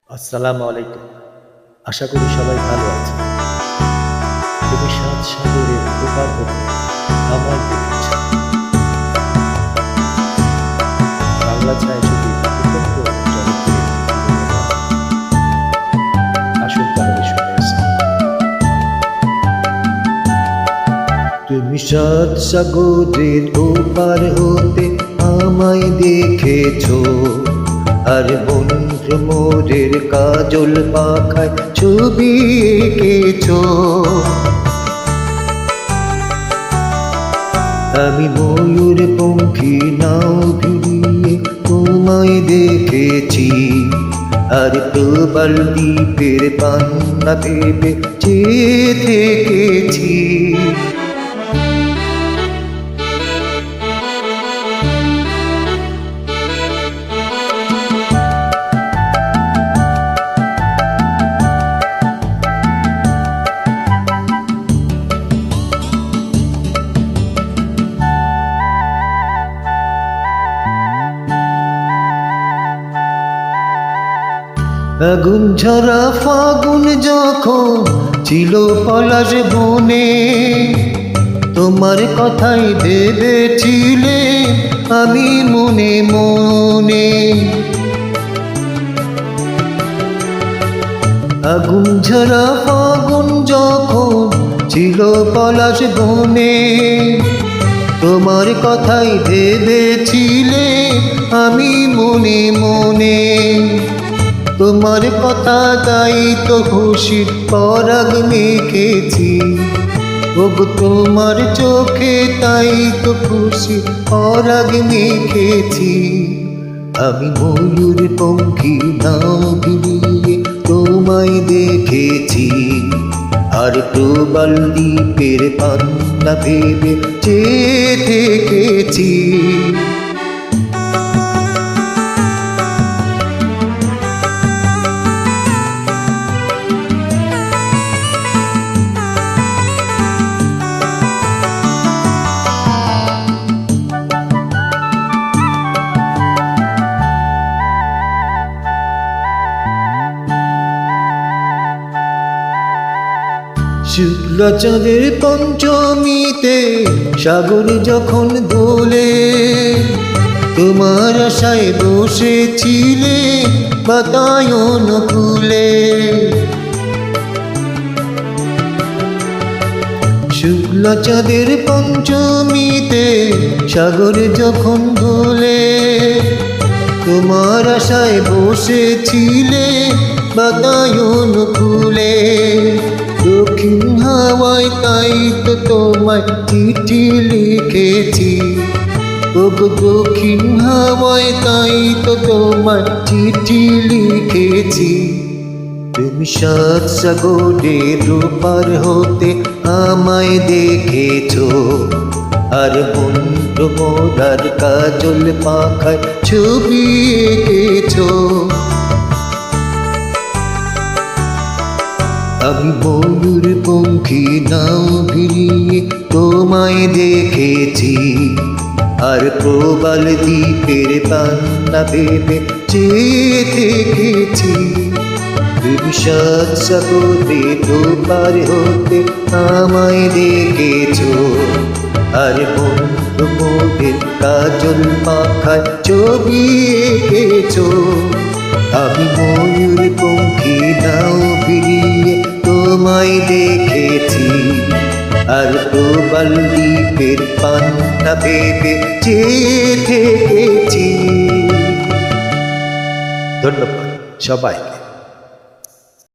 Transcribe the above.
আসসালামু আলাইকুম। আশা করি সবাই ভালো আছেন। তুমি সাত সাগরের ওপার হতে আমায় দেখেছ। বাংলা ছায়াছবি অত্যন্ত জনপ্রিয় আসল কাহিনী শুনে এসেছি। তুমি সাত সাগরের ওপার হতে আমায় দেখেছ, আর বন্ধু মোরের কাজল পাখায় ছবি এঁকেছ। আমি ময়ূর পঙ্খী নাও ভিড়িয়ে তোমায় দেখেছি, আর প্রবাল দ্বীপের পান্না ভেবে চেয়ে থেকেছি। আগুন ঝরা ফাগুন যখন ছিল পলাশ বনে, তোমার কথাই ভেবেছিলে আমি মনে মনে। আগুন ঝরা ফাগুন যখন ছিল পলাশ বনে, তোমার কথাই ভেবেছিলে আমি মনে মনে। তোমার কথা গাই তো খুশির পরাগ মেখেছি, ওগো তোমার চোখে তাই তো খুশি পরাগ মেখেছি। আমি ময়ূর পঙ্খী নাও ভিড়িয়ে তোমায় দেখেছি, আর প্রবাল দ্বীপের পান্না ভেবে চেয়ে থেকেছি। শুক্লা চাঁদের পঞ্চমীতে সাগর যখন দোলে, তোমার আশায় বসেছিলে বাতায়ন কুলে। শুক্লা চাঁদের পঞ্চমীতে সাগর যখন দোলে, তোমার আশায় বসেছিলে বাতায়ন কুলে। দক্ষিণ হাওয়ায় তাই তো তোমায় চিঠি লিখেছি, ওগো দক্ষিণ হাওয়ায় তাই তো তোমায় চিঠি লিখেছি। তুমি সাত সাগরের ওপার হতে আমায় দেখেছ, আর বন্ধু মোরার কাজল পাখায় ছবি এঁকেছ। আমি ময়ূর পঙ্খী নাও ভিড়িয়ে তোমায় দেখেছি, আর প্রবাল দ্বীপের পান্না ভেবে চেয়ে থেকেছি। তুমি সাত সাগরের ওপার হতে আমায় দেখেছ, আর বন্ধু মোদের কাজল পাখায় ছবি এঁকেছ। আমি ময়ূর পঙ্খী নাও ভিড়িয়ে তোমায় দেখেছি, আর প্রবাল দ্বীপের পান্না ভেবে চেয়ে থেকেছি। ধন্যবাদ সবাইকে।